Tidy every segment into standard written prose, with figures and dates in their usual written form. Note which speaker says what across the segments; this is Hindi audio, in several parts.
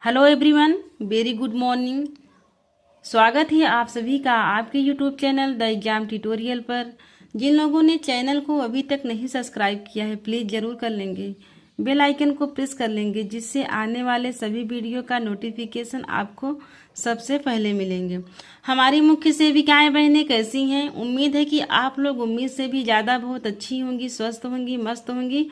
Speaker 1: Hello everyone, very good morning. स्वागत है आप सभी का आपके YouTube channel the exam tutorial पर। जिन लोगों ने चैनल को अभी तक नहीं सब्सक्राइब किया है प्लीज़ ज़रूर कर लेंगे, बेल आइकन को प्रेस कर लेंगे, जिससे आने वाले सभी वीडियो का नोटिफिकेशन आपको सबसे पहले मिलेंगे। हमारी मुख्य सेविकाएं बहनें कैसी हैं? उम्मीद है कि आप लोग उम्मीद से भी ज़्यादा बहुत अच्छी होंगी, स्वस्थ होंगी, मस्त होंगी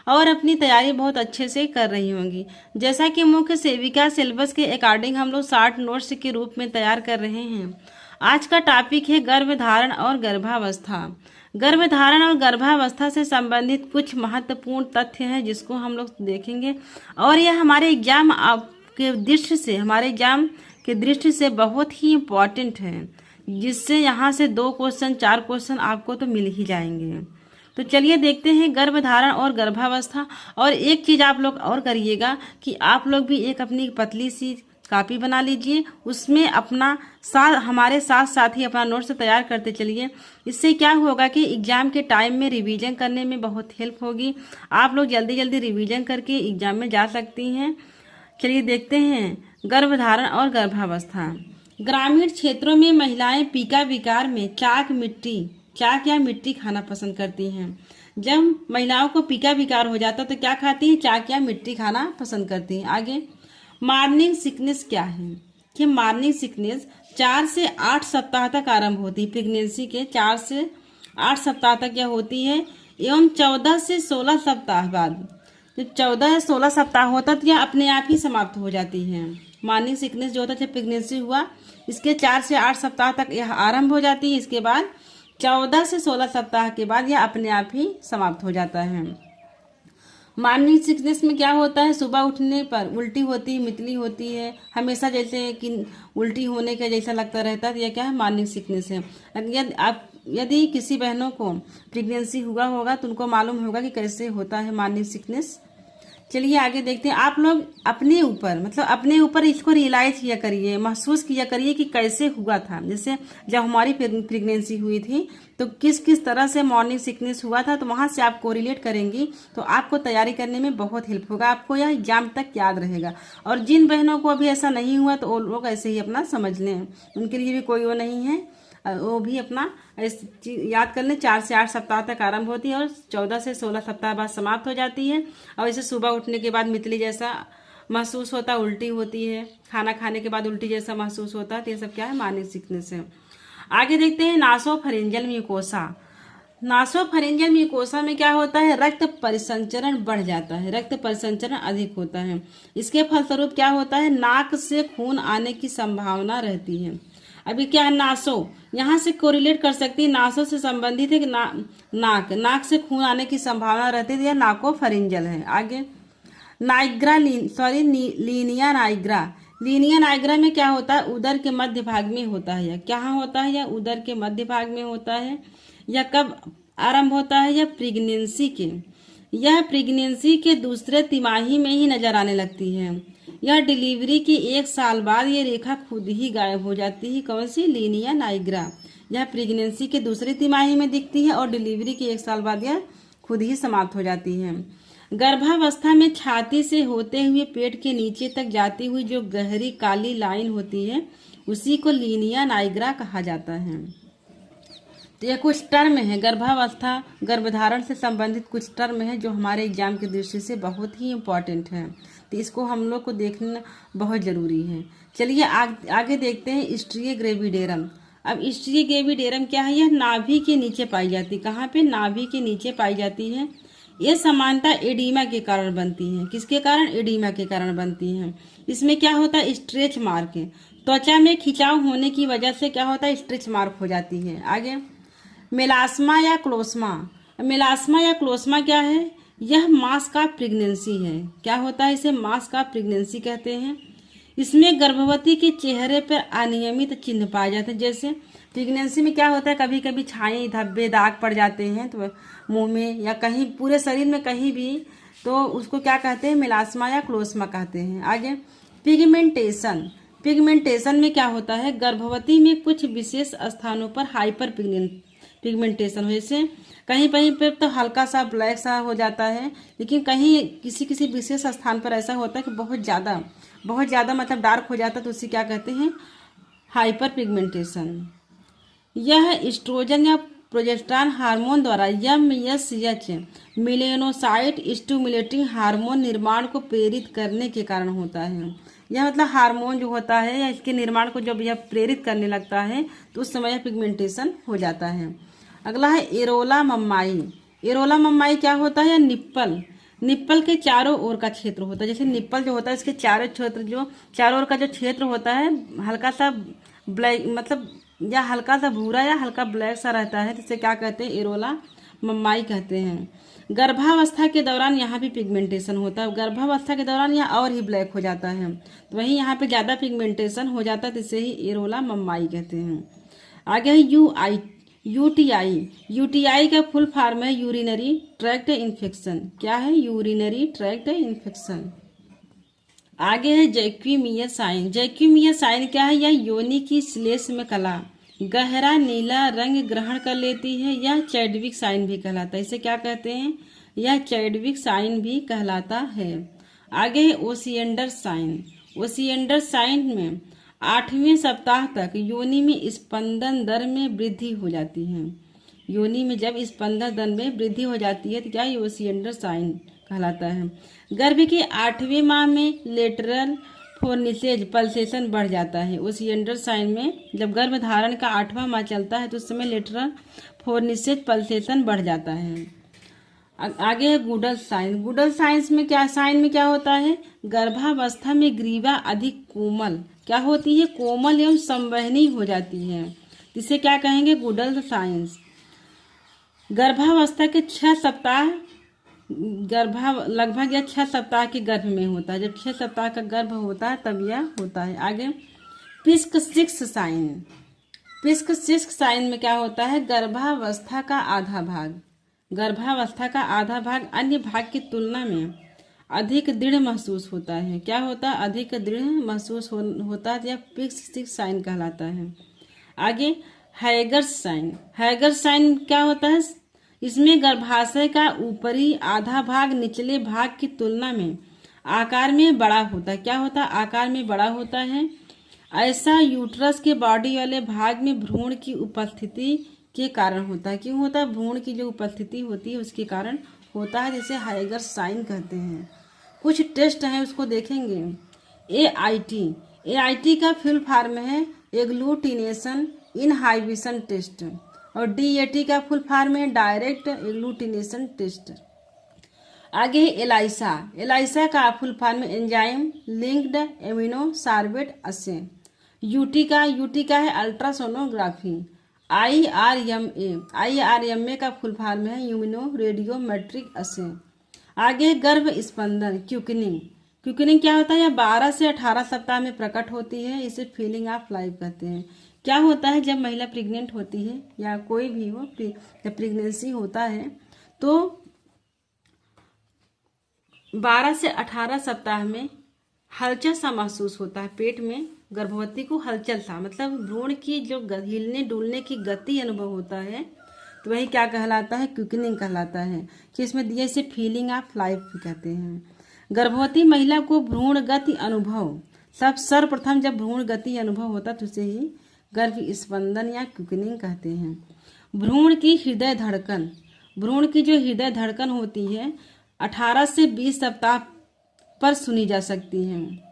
Speaker 1: और अपनी तैयारी बहुत अच्छे से कर रही होंगी। जैसा कि मुख्य सेविका सिलेबस के अकॉर्डिंग हम लोग 60 नोट्स के रूप में तैयार कर रहे हैं। आज का टॉपिक है गर्भधारण और गर्भावस्था। गर्भधारण और गर्भावस्था से संबंधित कुछ महत्वपूर्ण तथ्य हैं जिसको हम लोग देखेंगे और यह हमारे एग्जाम के दृष्टि से बहुत ही इम्पोर्टेंट है, जिससे यहाँ से 2 क्वेश्चन 4 क्वेश्चन आपको तो मिल ही जाएंगे। तो चलिए देखते हैं गर्भधारण और गर्भावस्था। और एक चीज़ आप लोग और करिएगा कि आप लोग भी एक अपनी पतली सी कॉपी बना लीजिए, उसमें अपना हमारे साथ ही अपना नोट्स तैयार करते चलिए। इससे क्या होगा कि एग्ज़ाम के टाइम में रिवीजन करने में बहुत हेल्प होगी। आप लोग जल्दी जल्दी रिवीजन करके एग्ज़ाम में जा सकती हैं। चलिए देखते हैं गर्भधारण और गर्भावस्था। ग्रामीण क्षेत्रों में महिलाएं पीका विकार में चाक या मिट्टी खाना पसंद करती हैं। जब महिलाओं को पीका विकार हो जाता तो क्या खाती हैं? चाक या मिट्टी खाना पसंद करती हैं। आगे मॉर्निंग सिकनेस क्या है? कि मॉर्निंग सिकनेस 4 से 8 सप्ताह तक आरंभ होती है। प्रेगनेंसी के 4 से 8 सप्ताह तक यह होती है एवं 14 से 16 सप्ताह बाद, जो 14 या 16 सप्ताह होता तो यह अपने आप ही समाप्त हो जाती है। मॉर्निंग सिकनेस जो होता है प्रेगनेंसी हुआ इसके 4 से 8 सप्ताह तक यह आरंभ हो जाती है। इसके बाद 14 से 16 सप्ताह के बाद यह अपने आप ही समाप्त हो जाता है। मॉर्निंग सिकनेस में क्या होता है? सुबह उठने पर उल्टी होती है, मितली होती है, हमेशा जैसे कि उल्टी होने के जैसा लगता रहता है, तो यह क्या है? मॉर्निंग सिकनेस है। यदि किसी बहनों को प्रेगनेंसी हुआ होगा तो उनको मालूम होगा कि कैसे होता है मॉर्निंग सिकनेस। चलिए आगे देखते हैं। आप लोग अपने ऊपर इसको रियलाइज किया करिए, महसूस किया करिए कि कैसे हुआ था। जैसे जब हमारी प्रेगनेंसी हुई थी तो किस किस तरह से मॉर्निंग सिकनेस हुआ था, तो वहाँ से आप कोरिलेट करेंगी तो आपको तैयारी करने में बहुत हेल्प होगा, आपको यह एग्जाम तक याद रहेगा। और जिन बहनों को अभी ऐसा नहीं हुआ तो वो लोग ऐसे ही अपना समझ लें, उनके लिए भी कोई वो नहीं है, वो भी अपना याद कर लें। 4 से 8 सप्ताह तक आरंभ होती है और 14 से 16 सप्ताह बाद समाप्त हो जाती है। और इसे सुबह उठने के बाद मितली जैसा महसूस होता है, उल्टी होती है, खाना खाने के बाद उल्टी जैसा महसूस होता है, तो ये सब क्या है? मॉर्निंग सिकनेस है। आगे देखते हैं नासोफैरिंजियल म्यूकोसा। नासोफैरिंजियल म्यूकोसा में क्या होता है? रक्त परिसंचरण बढ़ जाता है, रक्त परिसंचरण अधिक होता है। इसके फलस्वरूप क्या होता है? नाक से खून आने की संभावना रहती है। अभी क्या है? नासो यहाँ से कोरिलेट कर सकती है, नासो से संबंधित है कि नाक से खून आने की संभावना रहती है, यह नाकोफैरिंजियल है। आगे लीनिया नाइग्रा में क्या होता है? उदर के मध्य भाग में होता है। यह कहाँ होता है? यह उदर के मध्य भाग में होता है। यह कब आरंभ होता है? यह प्रेगनेंसी के दूसरे तिमाही में ही नजर आने लगती है। यह डिलीवरी के 1 साल बाद ये रेखा खुद ही गायब हो जाती है। कौन सी? Linea nigra. यह प्रेगनेंसी के दूसरी तिमाही में दिखती है और डिलीवरी के 1 साल बाद यह खुद ही समाप्त हो जाती है। गर्भावस्था में छाती से होते हुए पेट के नीचे तक जाती हुई जो गहरी काली लाइन होती है उसी को लीनिया नाइग्रा कहा जाता है। तो यह कुछ टर्म है, गर्भावस्था गर्भधारण से संबंधित कुछ टर्म है जो हमारे एग्जाम की दृष्टि से बहुत ही इम्पोर्टेंट है, तो इसको हम लोग को देखना बहुत ज़रूरी है। चलिए आगे देखते हैं स्ट्रिया ग्रेविडेरम। अब स्ट्रिया ग्रेविडेरम क्या है? यह नाभि के नीचे पाई जाती है। कहाँ पे? नाभि के नीचे पाई जाती है। यह समानता एडिमा के कारण बनती है। किसके कारण? एडिमा के कारण बनती है। इसमें क्या होता है? स्ट्रेच मार्क है। त्वचा में खिंचाव होने की वजह से क्या होता है? स्ट्रेच मार्क हो जाती है। आगे मेलास्मा या क्लोस्मा क्या है? यह मास्क ऑफ प्रेगनेंसी है। क्या होता है? इसे मास्क ऑफ प्रेगनेंसी कहते हैं। इसमें गर्भवती के चेहरे पर अनियमित चिन्ह पाए जाते हैं। जैसे प्रेगनेंसी में क्या होता है? कभी कभी छाये धब्बे दाग पड़ जाते हैं तो मुंह में या कहीं पूरे शरीर में कहीं भी, तो उसको क्या कहते हैं? मेलास्मा या क्लोस्मा कहते हैं। आगे पिगमेंटेशन में क्या होता है? गर्भवती में कुछ विशेष स्थानों पर हाइपर पिगमेंटेशन हो। जैसे कहीं कहीं पर तो हल्का सा ब्लैक सा हो जाता है, लेकिन कहीं किसी किसी विशेष स्थान पर ऐसा होता है कि बहुत ज़्यादा मतलब डार्क हो जाता है, तो उसे क्या कहते हैं, हाइपर पिगमेंटेशन। यह एस्ट्रोजन या प्रोजेस्टेरॉन हार्मोन द्वारा MSH मेलेनोसाइट स्टिमुलेटिंग हार्मोन निर्माण को प्रेरित करने के कारण होता है। यह मतलब हार्मोन जो होता है या इसके निर्माण को जब यह प्रेरित करने लगता है तो उस समय यह पिगमेंटेशन हो जाता है। अगला है एरोला मम्माई। एरोला मम्माई क्या होता है, निप्पल के चारों ओर का क्षेत्र होता है। जैसे निप्पल जो होता है इसके चारों ओर का जो क्षेत्र होता है हल्का सा ब्लैक मतलब या हल्का सा भूरा या हल्का ब्लैक सा रहता है, जिसे क्या कहते हैं, एरोला मम्माई कहते हैं। गर्भावस्था के दौरान यहाँ भी पिगमेंटेशन होता है। गर्भावस्था के दौरान यहाँ और ही ब्लैक हो जाता है, तो वहीं यहाँ पे ज़्यादा पिगमेंटेशन हो जाता है, तो इसे ही एरोला मम्माई कहते हैं। आगे है यूटीआई का फुल फॉर्म है यूरिनरी ट्रैक्ट इन्फेक्शन। क्या है, यूरिनरी ट्रैक्ट इन्फेक्शन। आगे है जैक्यूमिया साइन। जैक्यूमिया साइन क्या है, यह योनि की श्लेष में कला गहरा नीला रंग ग्रहण कर लेती है। यह चैडविक साइन भी कहलाता है। इसे क्या कहते हैं, यह चैडविक साइन भी कहलाता है। आगे है ओसिएंडर साइन। ओसिएंडर साइन में 8वें सप्ताह तक योनि में स्पंदन दर में वृद्धि हो जाती है। योनि में जब स्पंदन दर में वृद्धि हो जाती है तो क्या, ये ओसिएंडर साइन कहलाता है। गर्भ के 8वें माह में लेटरल फोर्निसेज पल्सेशन बढ़ जाता है। ओसिएंडर साइन में जब गर्भ धारण का 8वां माह चलता है तो उस समय लेटरल फोर्निसेज पल्सेशन बढ़ जाता है। आगे है गुडल साइन। गुडल साइंस में क्या होता है, गर्भावस्था में ग्रीवा अधिक कोमल क्या होती है, कोमल एवं संवहनी हो जाती है, जिसे क्या कहेंगे, गुडल साइंस। गर्भावस्था के 6 सप्ताह लगभग या 6 सप्ताह के गर्भ में होता है। जब 6 सप्ताह का गर्भ होता है तब यह होता है। आगे पिस्क 6 साइन। पिस्क 6 साइन में क्या होता है, गर्भावस्था का आधा भाग अन्य भाग की तुलना में अधिक दृढ़ महसूस होता है। क्या होता है, अधिक दृढ़ महसूस होता है, यह पिस्क 6 साइन कहलाता है। आगे हैगर्स साइन। हैगर्स साइन क्या होता है, इसमें गर्भाशय का ऊपरी आधा भाग निचले भाग की तुलना में आकार में बड़ा होता है। क्या होता है, आकार में बड़ा होता है। ऐसा यूट्रस के बॉडी वाले भाग में भ्रूण की उपस्थिति के कारण होता है। क्यों होता है, भ्रूण की जो उपस्थिति होती है उसके कारण होता है, जिसे हाइगर्स साइन कहते हैं। कुछ टेस्ट हैं उसको देखेंगे। AIT का फुल फॉर्म है एग्लूटिनेशन इनहाइबिशन टेस्ट, और DAT का फुल फॉर्म है डायरेक्ट एग्लूटिनेशन टेस्ट। आगे है एलाइसा का फुल फॉर्म है एंजाइम लिंक्ड एमिनो सार्बेट असे। UT का है अल्ट्रासोनोग्राफी। IRMA का फुल फॉर्म है यूमिनो रेडियोमेट्रिक असे। आगे गर्भ स्पंदन क्यूकनिंग क्या होता है, यह 12 से 18 सप्ताह में प्रकट होती है। इसे फीलिंग ऑफ लाइफ कहते हैं। क्या होता है, जब महिला प्रेग्नेंट होती है या कोई भी हो, जब प्रेगनेंसी होता है तो 12 से 18 सप्ताह में हलचल सा महसूस होता है पेट में। गर्भवती को हलचल सा मतलब भ्रूण की जो हिलने डुलने की गति अनुभव होता है, तो वही क्या कहलाता है, क्विकनिंग कहलाता है। कि इसमें दिए इसे फीलिंग ऑफ लाइफ भी कहते हैं। गर्भवती महिला को भ्रूण गति अनुभव सर्वप्रथम जब भ्रूण गति अनुभव होता तो उसे ही गर्भ स्पंदन या क्विकनिंग कहते हैं। भ्रूण की जो हृदय धड़कन होती है 18 से 20 सप्ताह पर सुनी जा सकती है।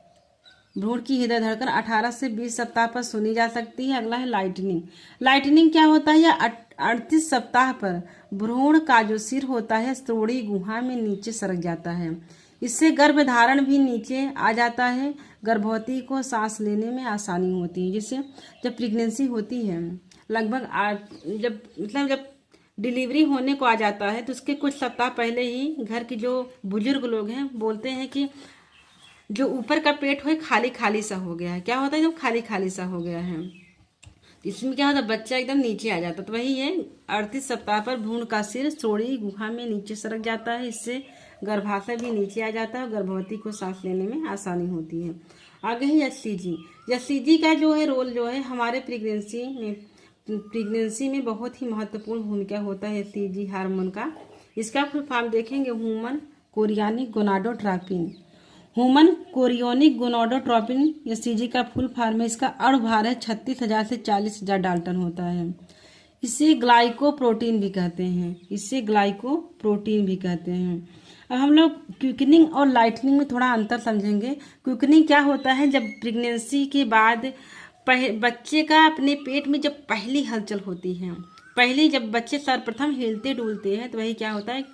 Speaker 1: भ्रूण की हृदय धड़कन 18 से 20 सप्ताह पर सुनी जा सकती है। अगला है लाइटनिंग क्या होता है, यह 38 सप्ताह पर भ्रूण का जो सिर होता है श्रोणि गुहा में नीचे सरक जाता है। इससे गर्भधारण भी नीचे आ जाता है। गर्भवती को सांस लेने में आसानी होती है। जिससे जब प्रेगनेंसी होती है लगभग जब डिलीवरी होने को आ जाता है तो उसके कुछ सप्ताह पहले ही घर के जो बुजुर्ग लोग हैं बोलते हैं कि जो ऊपर का पेट हो खाली खाली सा हो गया है। क्या होता है, एकदम खाली खाली सा हो गया है। इसमें क्या होता है, बच्चा एकदम नीचे आ जाता है। तो वही है 38 सप्ताह पर भ्रूण का सिर श्रोणि गुहा में नीचे सरक जाता है। इससे गर्भाशय भी नीचे आ जाता है और गर्भवती को सांस लेने में आसानी होती है। आगे है HCG का जो है रोल जो है हमारे प्रेगनेंसी में प्रेगनेंसी में बहुत ही महत्वपूर्ण भूमिका होता है एससीजी हार्मोन का। इसका फुल फॉर्म देखेंगे human chorionic gonadotropin. Human chorionic gonadotropin SCG का फुल फॉर्म है। इसका अणुभार है 36,000 से 40,000 डाल्टन होता है। इसे ग्लाइकोप्रोटीन भी कहते हैं। अब हम लोग क्विकनिंग और लाइटनिंग में थोड़ा अंतर समझेंगे। क्विकनिंग क्या होता है, जब प्रेगनेंसी के बाद बच्चे का अपने पेट में जब पहली हलचल होती है, पहली जब बच्चे सर्वप्रथम हिलते डुलते हैं, तो वही क्या होता है,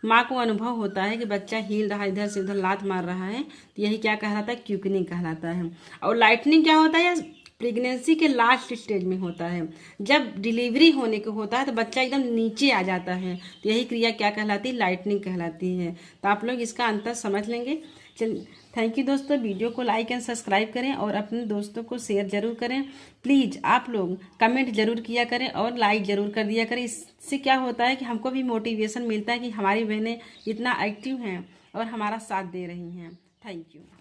Speaker 1: माँ को अनुभव होता है कि बच्चा हिल रहा है, इधर से उधर लात मार रहा है, तो यही क्या कहलाता है, क्विकनिंग कहलाता है। और लाइटनिंग क्या होता है, प्रेगनेंसी के लास्ट स्टेज में होता है। जब डिलीवरी होने को होता है तो बच्चा एकदम नीचे आ जाता है, तो यही क्रिया क्या कहलाती है, लाइटनिंग कहलाती है। तो आप लोग इसका अंतर समझ लेंगे। थैंक यू दोस्तों। वीडियो को लाइक एंड सब्सक्राइब करें और अपने दोस्तों को शेयर जरूर करें। प्लीज़ आप लोग कमेंट जरूर किया करें और लाइक जरूर कर दिया करें। इससे क्या होता है कि हमको भी मोटिवेशन मिलता है कि हमारी बहनें इतना एक्टिव हैं और हमारा साथ दे रही हैं। Thank you.